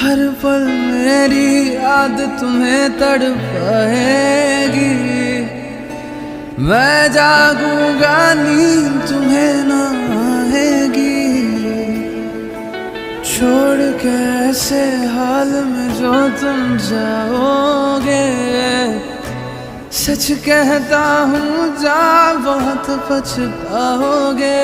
हर पल मेरी याद तुम्हें तड़पाएगी। मैं जागूंगा नींद तुम्हें न आएगी। छोड़ के ऐसे हाल में जो तुम जाओगे, सच कहता हूँ जा बहुत पछताओगे।